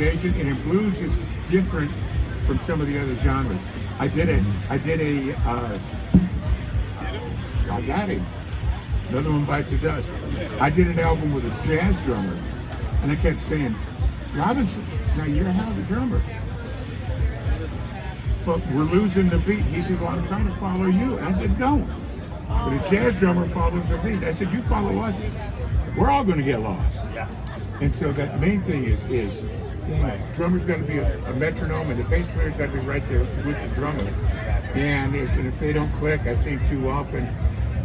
And in blues is different from some of the other genres. I got him. Another one bites the dust. I did an album with a jazz drummer, and I kept saying, Robinson, now you're a hell of a drummer, but we're losing the beat. He said, well, I'm trying to follow you. I said, no. But a jazz drummer follows the beat. I said, you follow us, we're all going to get lost. Yeah. And so that main thing is drummer's got to be a metronome, and the bass player's got to be right there with the drummer. And if they don't click, I've seen too often,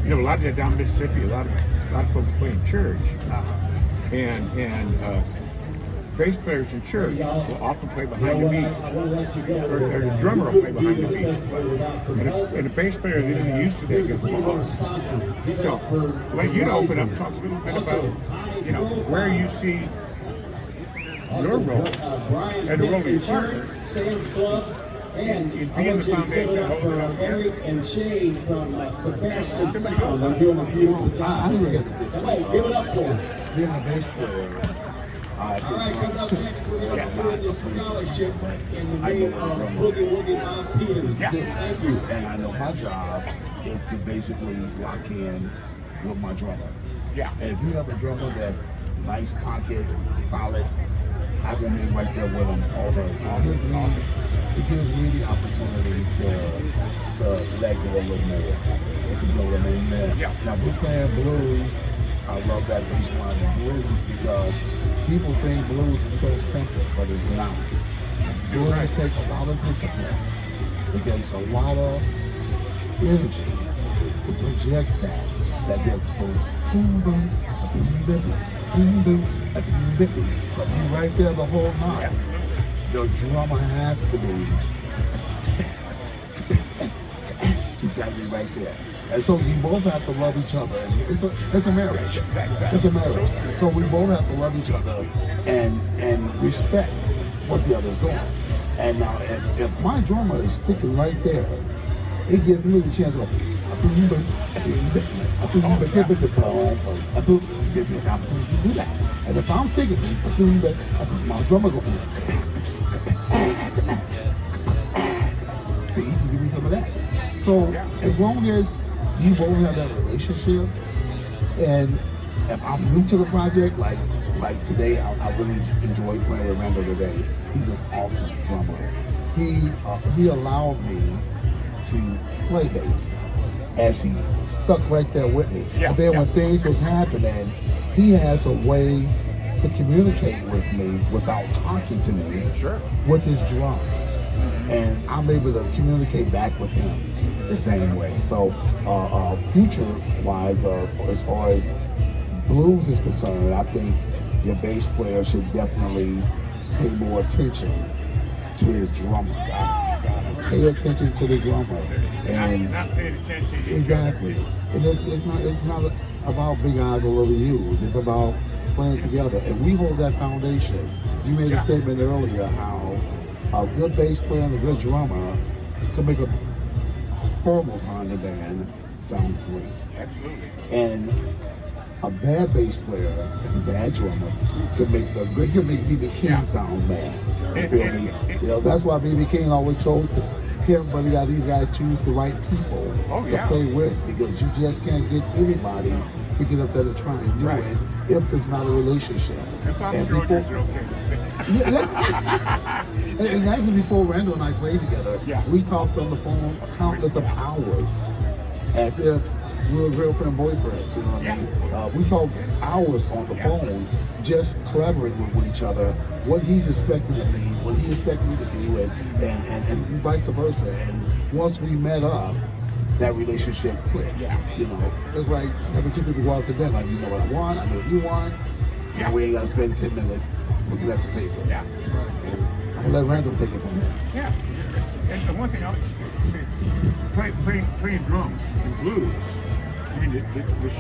a lot of that down in Mississippi, a lot of folks play in church, and bass players in church will often play behind the beat, or the drummer will play behind the beat, and the bass player that isn't used to that gets lost. So, let you open up, talk a little bit about, where you see your role and the role of your partner in being the foundation, holding it up. Eric and Shane from Sebastian's are doing a beautiful job. I look at it this way. Give it up for him. Being a bass player, I All right, coming up next, we're going to award this scholarship in the name of Boogie Woogie Bob Peters. Yeah. Thank you. And I know my job is to basically lock in with my drummer. Yeah. And if you have a drummer that's nice pocket, solid, I can hang right there with him all day. It gives me the opportunity to let go a little more. You know what I mean? Yeah. Now we're playing blues. I love that bass line of blues because people think blues is so simple, but it's not. Blues take a lot of discipline. It takes a lot of energy to project that they're boom, boom, boom, boom, boom, boom, boom. So you right there the whole night. The drummer has to be. He's got to be right there. And so you both have to love each other. And it's a marriage. It's a marriage. So we both have to love each other and respect what the other's doing. And now if my drummer is sticking right there, it gives me the chance to go, gives me the opportunity to do that. And if I'm sticking, my drummer goes, see, he can give me some of that. So as long as you both have that relationship, and if I'm new to the project, like today, I really enjoyed playing with Randall today. He's an awesome drummer. He allowed me to play bass as he stuck right there with me. And then when things was happening, he has a way to communicate with me without talking to me with his drums. And I'm able to communicate back with him the same way. So future-wise, as far as blues is concerned, I think your bass player should definitely pay more attention to his drummer. Pay attention to the drummer. And not paying attention. Exactly. And it's not about big eyes or little U's. It's about playing together. And we hold that foundation. You made a statement earlier how a good bass player and a good drummer can make a horrible sounding band sound great. Absolutely. And a bad bass player and a bad drummer can make B.B. King sound bad. You feel me? That's why B.B. King always chose to everybody got these guys choose the right people to play with, because you just can't get anybody to get up there to try and do it if it's not a relationship. And before, and actually before Randall and I played together, we talked on the phone countless of hours as if we were girlfriend boyfriends. You know what I mean? We talked hours on the phone, just collaborating with each other, what he's expecting of me, what he expected me to do, and vice versa. And once we met up, that relationship clicked. You know, it's like having two people go out to dinner. Like, you know what I want, I know what you want, and we ain't gotta spend 10 minutes looking at the paper. And I'm gonna let Randall take it from there. And the one thing I'll say, playing drums and blues, I mean, the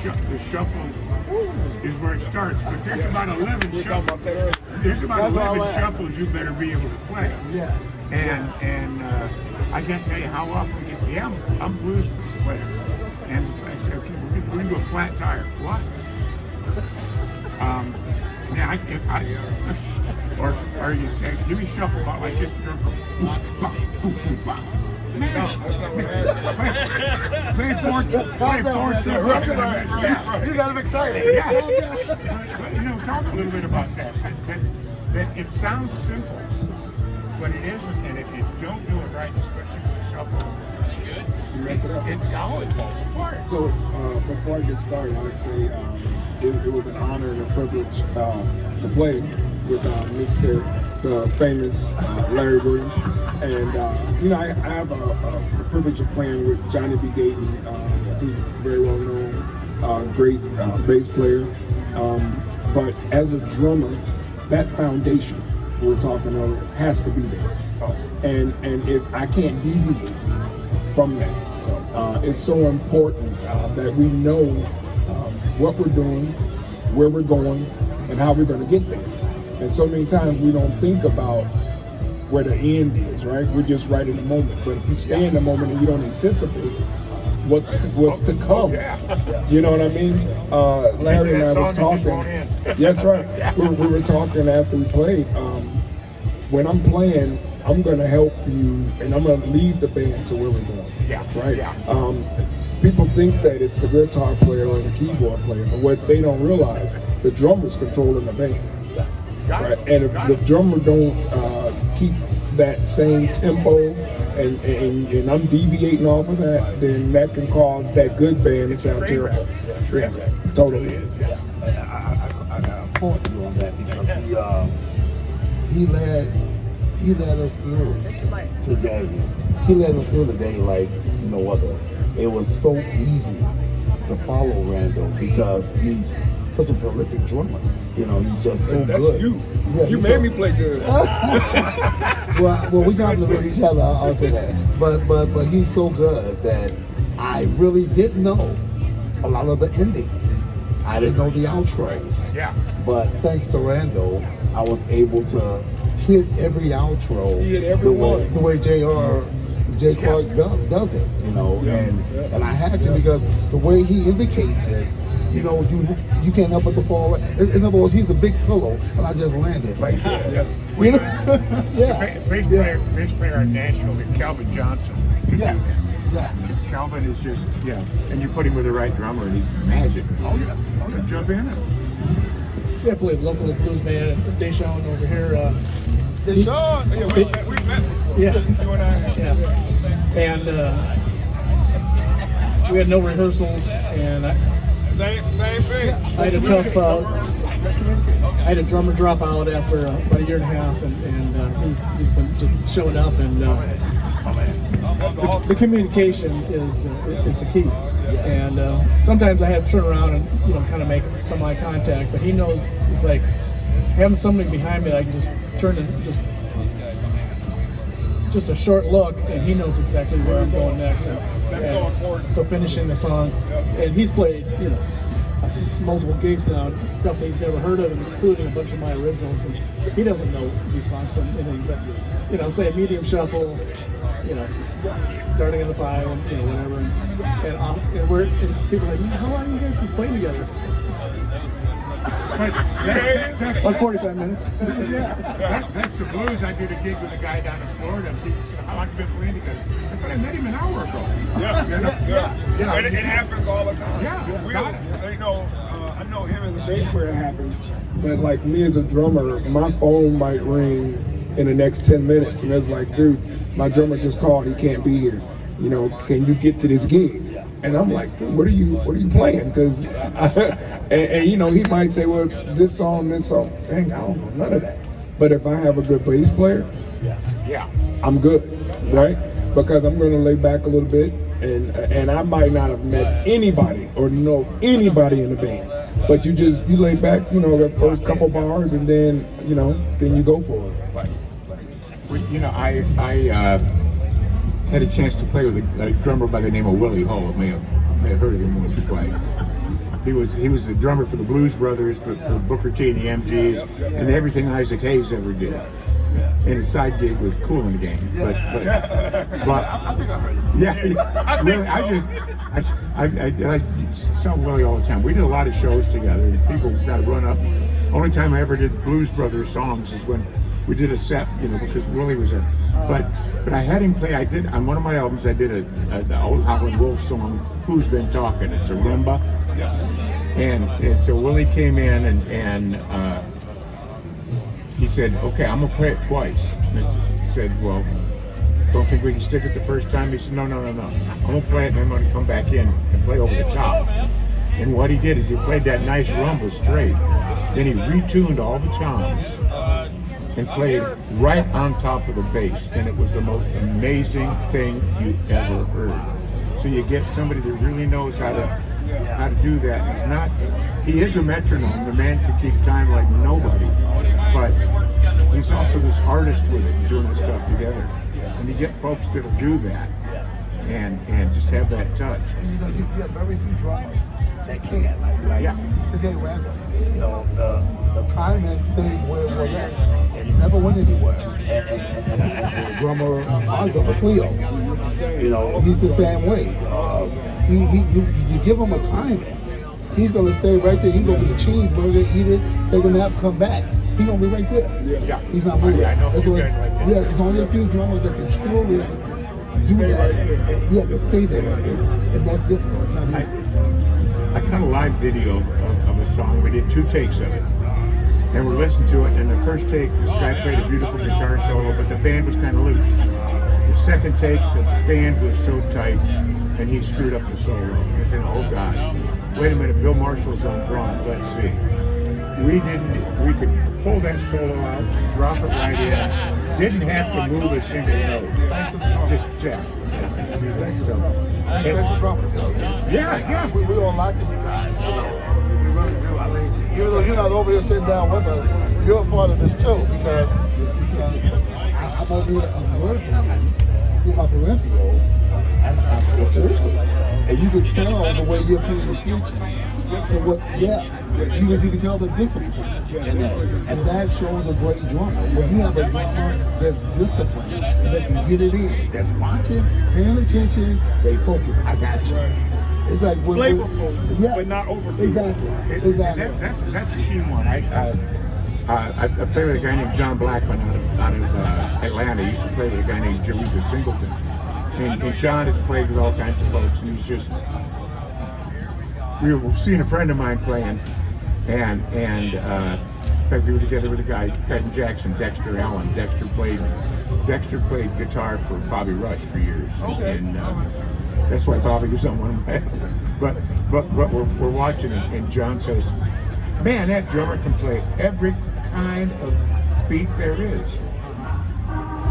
shuffle is where it starts, but there's about 11 shuffles. There's about 11 shuffles you better be able to play. And I can't tell you how often we get, I'm a blues player. And I say, okay, we're going to do a flat tire. What? Or you say, give me shuffle about like this. Play four. You got him excited. Yeah. Talk a little bit about that. That it sounds simple, but it isn't. And if you don't do it right, especially with the shuffle, You mess it up. it always falls apart. So before I get started, I would say it was an honor and a privilege to play with Mr. the famous Larry Williams, and I have a privilege of playing with Johnny B. Gayton, who's very well known, great bass player. But as a drummer, that foundation we're talking about has to be there, and if I can't deviate from that. It's so important that we know what we're doing, where we're going, and how we're going to get there. And so many times we don't think about where the end is, right? We're just right in the moment. But if you stay in the moment and you don't anticipate what's to come, you know what I mean? Larry and I was talking. That's right. We were talking after we played. When I'm playing, I'm going to help you, and I'm going to lead the band to where we're going. Right? People think that it's the guitar player or the keyboard player, but what they don't realize, the drummer's controlling the band. Right? And if the drummer don't keep that same tempo, and I'm deviating off of that, then that can cause that good band to sound terrible. Yeah, totally. I applaud you on that because he led us through today. He led us through the day like no other. It was so easy to follow Randall because he's such a prolific drummer. He's just so That's good. you. Yeah, You made me play good. well, we compliment each other. I'll say that. But he's so good that I really didn't know a lot of the endings. I didn't know the outros. Yeah. But thanks to Randall, I was able to hit every outro He hit every one. the way J. Clark does it, and I had to because the way he indicates it, you can't help but to fall. In other words, he's a big pillow, and I just landed right there. Bass player in Nashville, Calvin Johnson. Yes. Yes. Calvin is just, and you put him with the right drummer, and he's magic. Oh yeah. Jump in. Yeah, I played local blues band at Deshaun over here. Deshaun, we met before. Yeah. You and I have. Yeah. And we had no rehearsals, and I Same thing. had a tough. I had a drummer drop out after about a year and a half, and he's been just showing up, and the communication is the key. And sometimes I have to turn around and kind of make some eye contact, but he knows. It's like having somebody behind me that I can just turn and just a short look, and he knows exactly where I'm going next. That's so important. So finishing the song, and he's played multiple gigs now, stuff that he's never heard of, including a bunch of my originals, and he doesn't know these songs from anything. But say a medium shuffle, starting in the 5, and whatever, and people are like, how long you guys been playing together? Like 45 minutes. That's the blues. I did a gig with a guy down in Florida. And he said, how long have you been playing together? I said, I met him an hour ago. Yeah. And it happens all the time. Yeah. I know him as a bass player it happens, but like me as a drummer, my phone might ring in the next 10 minutes, and it's like, dude, my drummer just called. He can't be here. Can you get to this gig? And I'm like, what are you playing? Because, and he might say, well, this song. Dang, I don't know none of that. But if I have a good bass player, I'm good, right? Because I'm going to lay back a little bit, and I might not have met anybody or know anybody in the band, but you lay back, the first couple bars, and then you go for it. I had a chance to play with a drummer by the name of Willie Ho. May have heard of him once or twice. He was the drummer for the Blues Brothers, for Booker T and the MGs, and everything Isaac Hayes ever did. And his side gig was Cool in the Game. But I think I heard it. I saw Willie all the time. We did a lot of shows together, and people got to run up Only time I ever did Blues Brothers songs is when we did a set, because Willie was there. But I had him play. I did on one of my albums. I did the old Howlin' Wolf song, "Who's Been Talking." It's a rumba. And so Willie came in and he said, "Okay, I'm gonna play it twice." And I said, "Well, don't think we can stick it the first time?" He said, No. I'm gonna play it and I'm gonna come back in and play over the top. And what he did is he played that nice rumba straight. Then he retuned all the toms and played right on top of the bass. And it was the most amazing thing you ever heard. So you get somebody that really knows how to do that. He is a metronome. The man can keep time like nobody. But he's also this artist with it, doing the stuff together. And you get folks that'll do that and just have that touch. And you get very few drummers that can. Like today, Randall, the timing stayed where it was at. And he never went anywhere. And drummer, our drummer, Cleo, he's the same way. You give him a timing, he's going to stay right there. You go get the cheeseburger, eat it, take a nap, come back. He's going to be right there. Yeah. He's not moving. I know guys like that. Yeah, there's only a few drummers that can truly do that. And to stay there. And that's difficult. It's not easy. I cut a live video of a song. We did 2 takes of it. And we're listening to it, and the first take, this guy played a beautiful guitar solo, but the band was kind of loose. The second take, the band was so tight, and he screwed up the solo. I said, oh God, wait a minute, Bill Marshall's on drums, let's see. We could pull that solo out, drop it right in, didn't have to move a single note. Just check. So, yeah. We don't lie to you guys. We really do. I mean, even though you're not over here sitting down with us, you're a part of this too because I'm over here observing you my peripherals. And seriously, and you can tell the way you're paying attention. You can tell the discipline, and that shows a great drummer. When you have a drummer that's disciplined, and that can get it in, that's watching, paying attention, they focus. I got you. It's like flavorful, but not overdoing. Exactly. That's a key one. I played with a guy named John Blackman out of Atlanta. He used to play with a guy named Jerry Singleton. And John has played with all kinds of folks, and he's just, we were seeing a friend of mine playing, and in fact we were together with a guy from Jackson, Dexter Allen. Dexter played guitar for Bobby Rush for years, and that's why Bobby was on one of my but we're watching it, and John says, man, that drummer can play every kind of beat there is.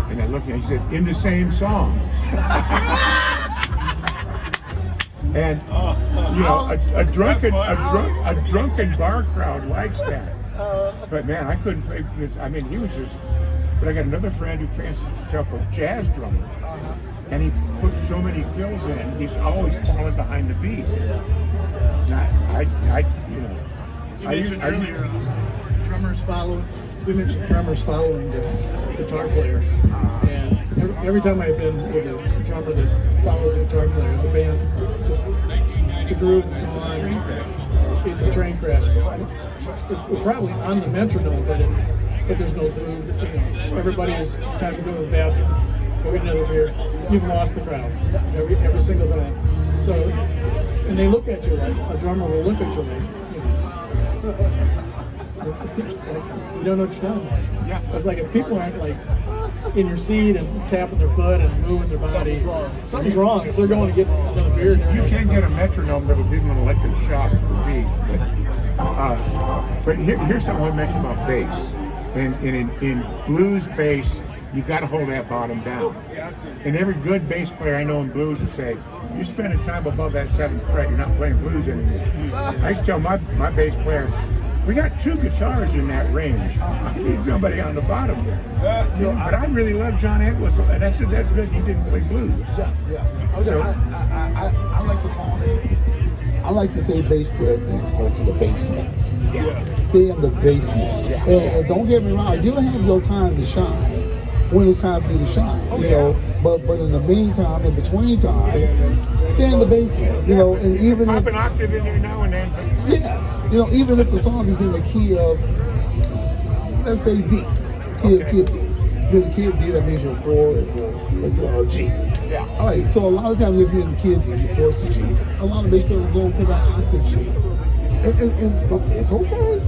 And I looked and he said, in the same song. And a drunken bar crowd likes that. But man, I couldn't play. He was just. But I got another friend who fancies himself a jazz drummer, and he puts so many fills in. He's always falling behind the beat. You mentioned earlier drummers following. We mentioned drummers following the guitar player, and every time I've been with a drummer that follows the guitar player, the band just the groove is gone. It's a train crash. It's probably on the metronome, but there's no groove. Everybody is time to go to the bathroom, go get another beer. You've lost the crowd every single time. So, and they look at you like a drummer will look at you like. You don't know what you're doing. Yeah. It's like if people aren't like in your seat and tapping their foot and moving their body, something's wrong. If they're going to get another beer, you can't get a metronome that'll give them an electric shock for beat. But here's something I mentioned about bass. And in blues bass, you got to hold that bottom down. And every good bass player I know in blues will say, you spend a time above that 7th fret, you're not playing blues anymore. I used to tell my bass player, we got 2 guitars in that range. I need somebody on the bottom there. But I really love John Entwistle, and I said, that's good, he didn't play blues. Yeah. So, I like to call it, I like to say bass players needs to go to the basement. Stay in the basement. And don't get me wrong, you'll have your time to shine when it's time for you to shine, But in the meantime, in between time, stay in the basement, and even Pop an octave in there now and then. even if the song is in the key of let's say D. Kid D. If the kid D, that means your 4 is the G. Yeah. All right, so a lot of times if you're in the kid D, your 4 is the G. A lot of bass players go to the octave G. And it's okay.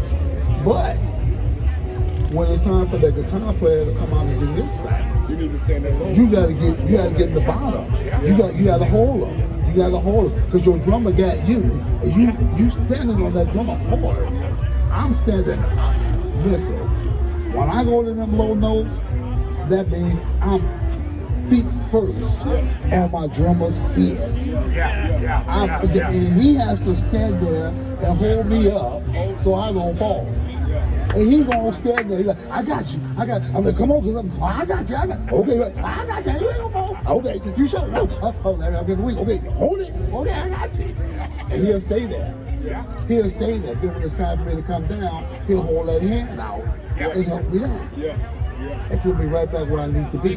But when it's time for the guitar player to come out and do this thing, You need to stand there low. you gotta get in the bottom. You gotta hold them. You gotta hold them. Because your drummer got you. And you standing on that drummer hard. I'm standing. Listen, when I go to them low notes, that means I'm feet first on my drummer's head. And he has to stand there and hold me up so I don't fall. And he gonna stand there. He's like, I got you. I'm like, come on, I got you. Okay, I got you. You ain't gonna fall. Okay, you show. No. Oh, Larry, I'm getting weak. Okay, hold it. Okay, I got you. And he'll stay there. He'll stay there. Then when it's time for me to come down, he'll hold that hand out and help me down. And put me right back where I need to be.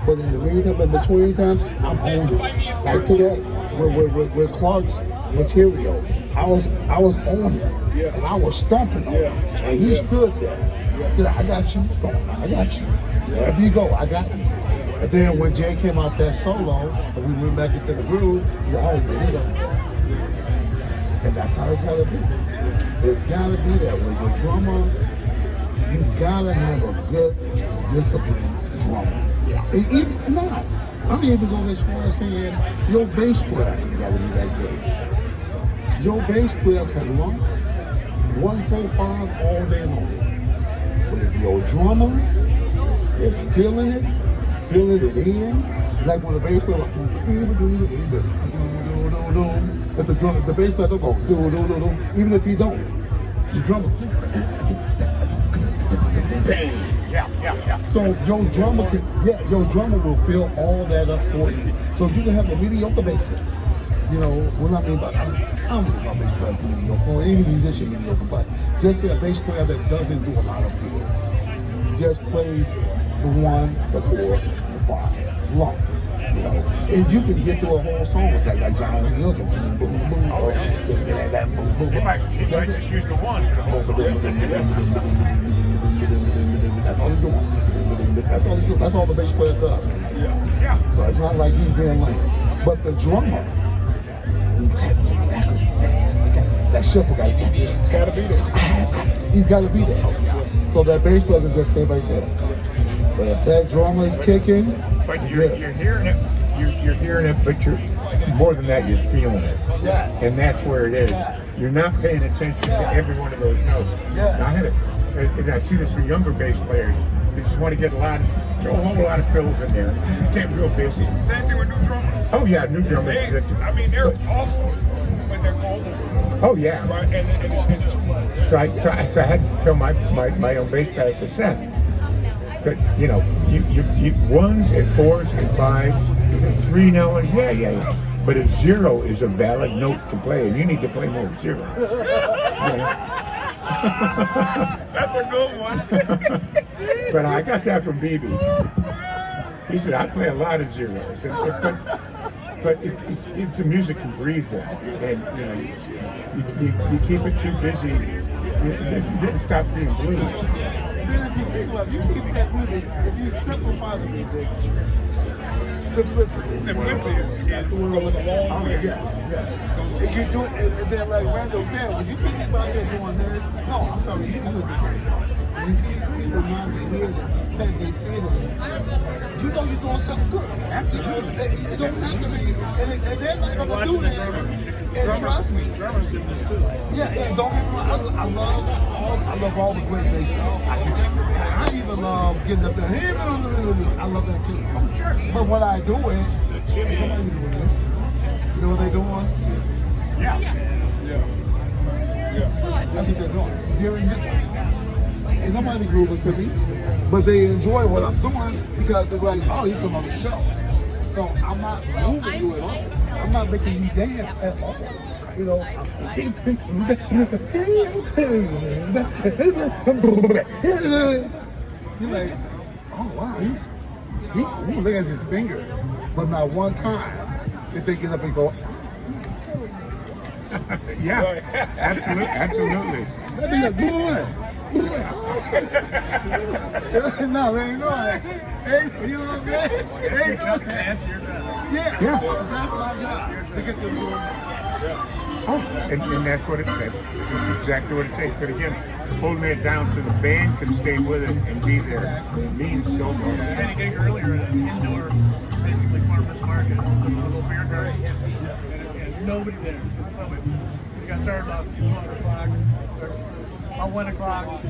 But in the meantime, in between time, I'm holding. Like today, with Clark's material, I was on him. And I was stomping on him. And he stood there. He said, I got you. I got you. Wherever you go, I got you. And then when Jay came out that solo, and we went back into the groove, he said, all right, here we go. And that's how it's gotta be. It's gotta be that when your drummer, you gotta have a good, disciplined drummer. And even now, I'm even going as far as saying your bass player gotta be that good. Your bass player can run 145 all day long. But if your drummer is feeling it in, like when the bass player but the bass player don't go even if he don't, the drummer So your drummer will fill all that up for you. So you can have a mediocre bassist. You know, what I mean by I don't mean about bass players mediocre or any musician mediocre, but just a bass player that doesn't do a lot of fills. Just plays the 1, the 4, the 5, long. You know, and you can get through a whole song with that, like John Hill, boom, boom, boom, that boom, boom, boom. You might just use the 1 for the whole That's all he's doing. That's all he's doing. That's all the bass player does. So it's not like he's being lame. But the drummer, that shuffle guy, Gotta be there. he's got to be there. So that bass player can just stay right there. But if that drummer is kicking, but you're hearing it. You're hearing it, but you're more than that. You're feeling it. Yes. And that's where it is. Yes. You're not paying attention to every one of those notes. Yes. Now, I had it. And I see this for younger bass players. They just want to get throw a whole lot of fills in there. Just get real busy. Same thing with new drummers. Oh yeah, new drummers. They're awesome when they're old. Oh yeah. Right, and too much. So I had to tell my own bass player, I said, Seth, so, you know, you 1s and 4s and 5s, 3 now, yeah. But a 0 is a valid note to play, and you need to play more 0s. That's a good one. But I got that from BB. He said, I play a lot of 0s. But the music can breathe that. And, you know, you keep it too busy, it stops being blues. then if you think about it, you keep that music, if you simplify the music, simplicity. Simplicity is going a long way. Yes. If you do it, and then like Randall said, when you see people out there doing this, no, I'm sorry, you do it different. When you see people not here that they feel it, you know you're doing something good. After you, it don't have to be, and they're not gonna do that. And trust me. Drummers do this too. Yeah, don't get me wrong. I love all the great bassists. I even love getting up there. I love that too. But when I do it, nobody's doing this. You know what they're doing? This. Yeah. That's what they're doing. During hip hop. Ain't nobody grooving to me, but they enjoy what I'm doing because it's like, oh, he's putting on the show. So I'm not moving you at all. I'm not making you dance at all. You know, you're like, oh wow, he look at his fingers, but not one time did they get up and go. Yeah, absolutely. That be like, boy, No, they ain't know that. Hey, you know what I'm saying? They ain't know that. That's your job. Yeah, that's my job. To get them doing Oh, and that's what that's just exactly what it takes. But again, holding it down so the band can stay with it and be there means so much. We had a gig earlier at an indoor, basically farmer's market, a little beer garden, and nobody there. So we got started about 12 o'clock, about 1 o'clock.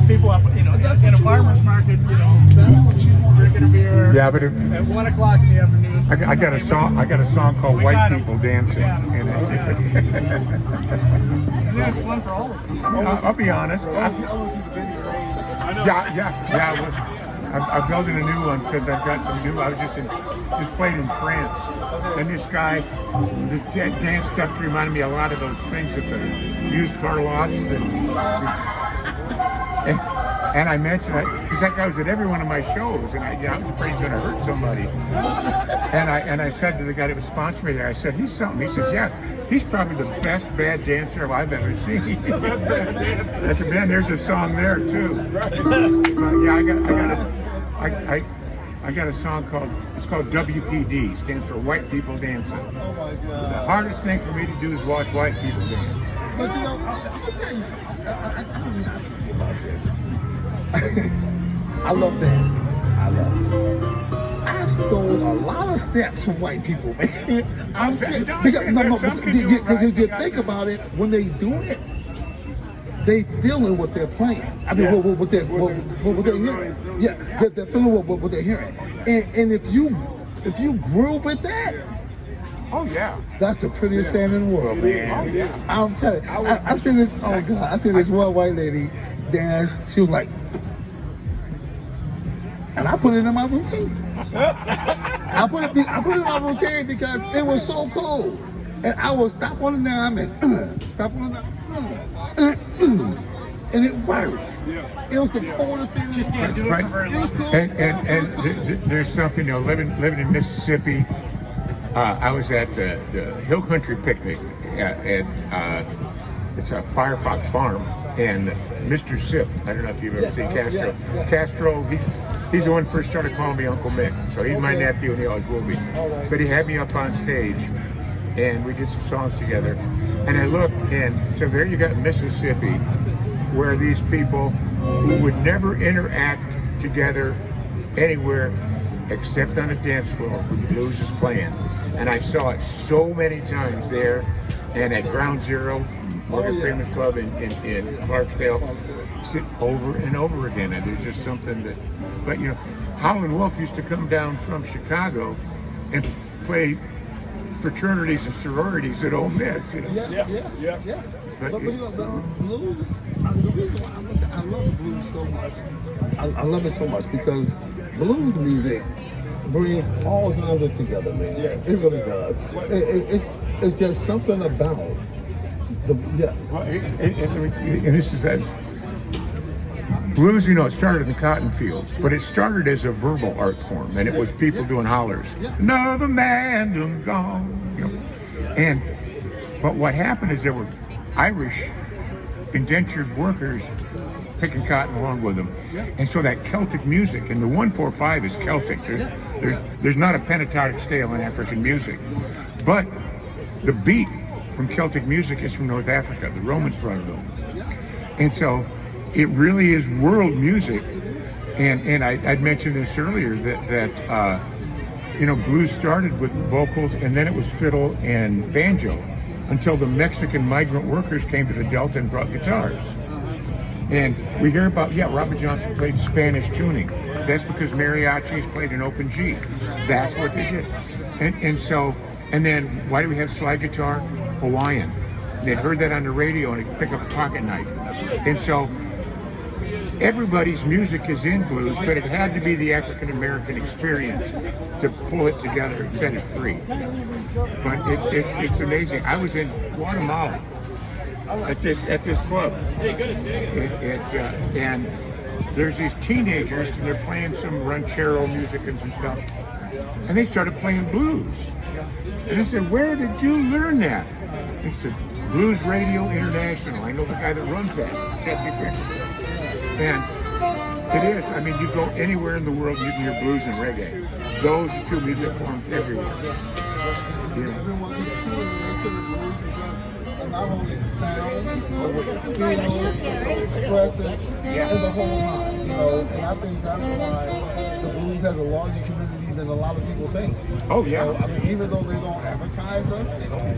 People up, you know, in a farmer's market, you know, that's what you want, drinking a beer. Yeah, but At 1 o'clock in the afternoon. I got a song. I got a song called We "White got 'em. People Dancing," We got 'em. and And it was fun for all of us. I'll be honest. I want to see the video. I know. Yeah. I'm building a new one because I've got some new. I was just played in France, and this guy, the dance stuff reminded me a lot of those things at the used car lots. And I mentioned it because that guy was at every one of my shows, and I was afraid he was going to hurt somebody. And I said to the guy that was sponsoring me there, I said, he's something. He says, yeah, he's probably the best bad dancer I've ever seen. I said, man, there's a song there too. Yeah, I got a song called WPD, stands for White People Dancing. Oh my The God. hardest thing for me to do is watch white people dance. But you know, I'm gonna tell you something. I'm gonna tell you about this. I love dancing. I love it. I've stolen a lot of steps from white people, man. I'm serious. Because if you think about it, when they do it, they feeling what they're playing. I mean, what they're hearing. Yeah, they're feeling what they're hearing. And if you groove with that, Oh yeah. that's the prettiest thing in the world, man. Oh, yeah. I'm telling you, I've seen this. Oh God, I've seen this one white lady dance. She was like, and I put it in my routine. I put it in my routine because it was so cool, and I would stop on the dime and stop on the dime, and it works. It was the coolest thing. Just can't do it Right. for very It long. was cool. And there's something, you know, living in Mississippi. I was at the Hill Country picnic at it's a Firefox Farm, and Mr. Sip. I don't know if you've ever seen Castro. yes. Castro, he's the one first started calling me Uncle Mick. So he's my nephew, and he always will be. Alright. But he had me up on stage, and we did some songs together. And I looked, and so there you got Mississippi, where these people who would never interact together anywhere except on a dance floor where the blues is playing. And I saw it so many times there and at Ground Zero, Morgan Freeman's Club in Clarksdale, sit over and over again. And there's just something that, but you know, Howlin' Wolf used to come down from Chicago and play fraternities and sororities at Ole Miss. You know? Yeah. But you know, the blues, the reason why I'm gonna say I love the blues so much, I love it so much because blues music brings all genres together, man. Yeah. It really does. It's just something about the, yes. Well, and this is that blues, you know, it started in the cotton fields, but it started as a verbal art form, and it was people doing hollers. Another man done gone. You know? But what happened is there were Irish indentured workers picking cotton along with them, and so that Celtic music, and the 1/4/5 is Celtic. There's not a pentatonic scale in African music, but the beat from Celtic music is from North Africa. The Romans brought it over, and so it really is world music. And I'd mentioned this earlier that you know, blues started with vocals, and then it was fiddle and banjo until the Mexican migrant workers came to the Delta and brought guitars. And we hear about, Robert Johnson played Spanish tuning. That's because mariachis played an open G. That's what they did. And then why do we have slide guitar? Hawaiian. They'd heard that on the radio and they'd pick up a pocket knife. And so everybody's music is in blues, but it had to be the African American experience to pull it together and set it free. But it's amazing. I was in Guatemala at this club, and there's these teenagers and they're playing some ranchero music and some stuff, and they started playing blues. And I said, "Where did you learn that?" They said, Blues Radio International. I know the guy that runs that, Jesse Fisher. And it is. I mean, you go anywhere in the world, you can hear blues and reggae. Those two music forms everywhere. Yeah. Everyone who truly into the blues because of not only the sound, but what it feels, what it expresses, and the whole line, you know. And I think that's why the blues has a larger community than a lot of people think. Oh, yeah. You know, I mean, even though they don't advertise us, they don't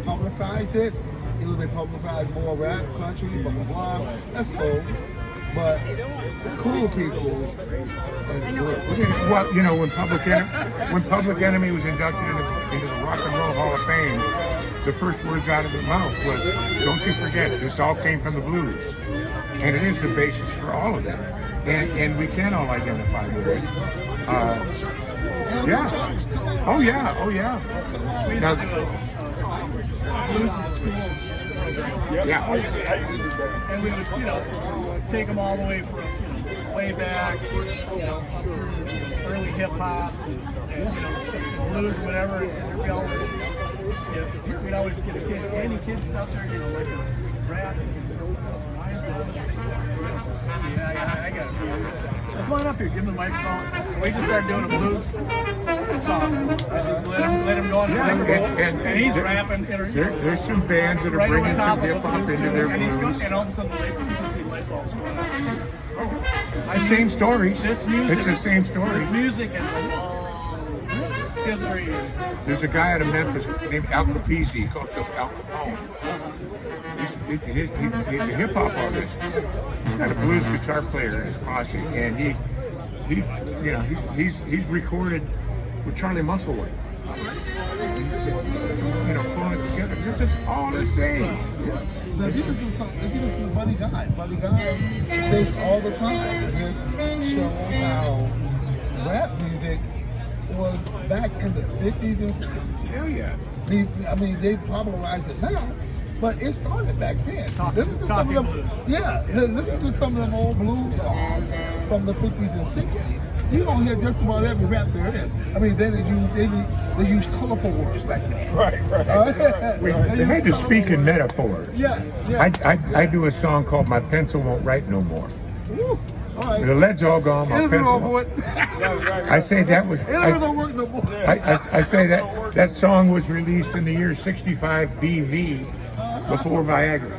publicize it. You know, they publicize more rap, country, blah blah blah. That's cool. But the cool people is good. Well, you know, when Public Enemy was inducted into the Rock and Roll Hall of Fame, the first words out of his mouth was, "Don't you forget, this all came from the blues," and it is the basis for all of that. And we can all identify with it. Yeah. Oh yeah. Oh yeah. Now, blues in the schools program. yeah. And we would, take them all the way from way back, up through early hip hop, and blues, whatever. And we'd always get a kid, any kids out there, like a rap. Yeah, I got it. Come on up here, give him the microphone. We just started doing a blues song. Let him go on the microphone. And he's rapping. There's some bands that are bringing some hip hop into their blues. And all of a sudden, you can see light bulbs going on. It's the same story. This music, It's the same story. This music is a long history. There's a guy out of Memphis named Al Capizzi, called Al Capone. He's a hip hop artist. He's got a blues guitar player in his posse, and he's recorded with Charlie Musselwhite. He's pulling it together. This is all the same. Now, if you listen to Buddy Guy thinks all the time. This shows how rap music was back in the 50s and 60s. Hell yeah. They popularized it now, but it started back then. Listen to some of them. Blues. Yeah, listen to some of them old blues songs from the 50s and 60s. You don't hear just about every rap there is. They use colorful words back then. Right. They had to speak in metaphors. Yes. I do a song called "My Pencil Won't Write No More." Woo. All right. The lead's all gone. My pencil. Won't. I say that was. I say that song was released in the year 65 BV, before Viagra.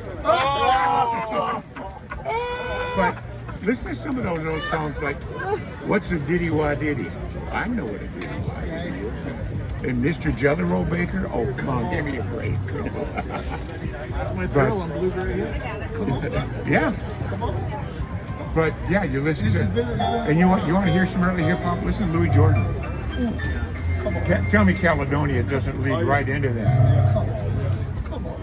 But listen to some of those songs like, "What's a Diddy Wah Diddy?" I know what a Diddy Wah Diddy is. And Mr. Jelly Roll Baker, oh come on, give me a break. That's my thrill on Blues Radio. Yeah. But yeah, you listen to, and you want to hear some early hip hop? Listen to Louis Jordan. Tell me Caledonia doesn't lead right into that. Come on.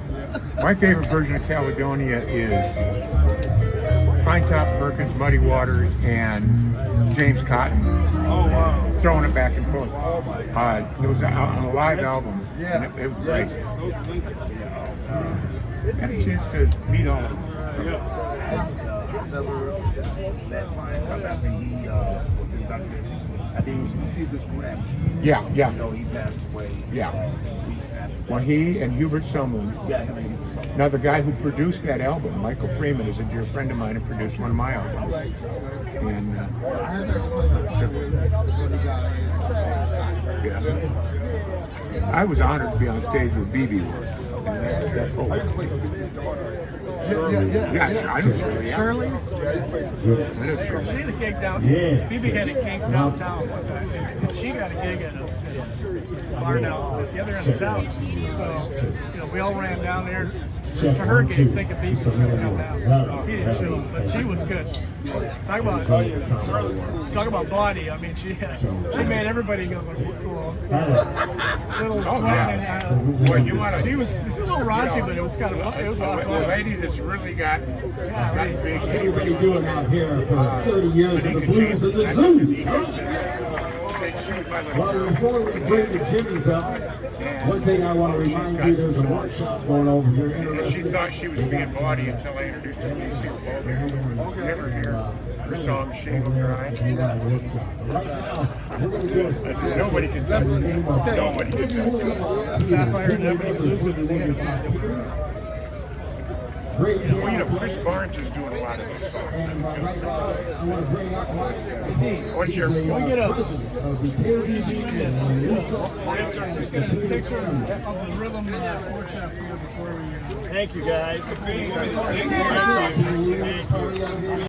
My favorite version of Caledonia is Pine Top Perkins, Muddy Waters, and James Cotton. Oh wow. Throwing it back and forth. It was on a live album. Yeah. And it was great. Got a chance to meet all of them. Never met Pine Top after he was inducted. I think he received this Grammy. Yeah. He passed away. Yeah. Weeks after that. Well, he and Hubert Sumlin. Yeah, him and Hubert Sumlin. Now, the guy who produced that album, Michael Freeman, is a dear friend of mine and produced one of my albums. And I had that pleasure with Buddy Guy. yeah. I was honored to be on stage with BB once. And that's I used to play with his daughter. Yeah. I know Shirley. Yeah. Shirley? I know Shirley. She had a gig down. Yeah. BB had a gig downtown one time. And she got a gig at a bar down at the other end of town. So, we all ran down there for her gig, thinking BB was going to come down. He didn't show up, but she was good. Talk about body. I mean, she made everybody go. Little sweating. Well, you want to? She was a little raunchy, but it was kind of fun. It was a lot of A fun. lady that's really got big. What's everybody doing out here for 30 years of the blues in the zoo? Well, before we bring the jimmies up, one thing I want to remind you, there's a workshop going over here. And she thought she was being bawdy until I introduced her to Lisa Bogan. Never hear her song "Shame of Your Eyes." Right now, we're going to do a Nobody can touch it. Nobody can touch it. Sapphire and Ebony Blues with the great piano Well, you know, Chris player. Barnes is doing a lot of those songs And now, right too. now, I want to bring up Mike. What's your- He's a, Can we get a- president of the KBB and Lisa Let's get a picture of the rhythm workshop here before we. Thank you, guys. Thank you.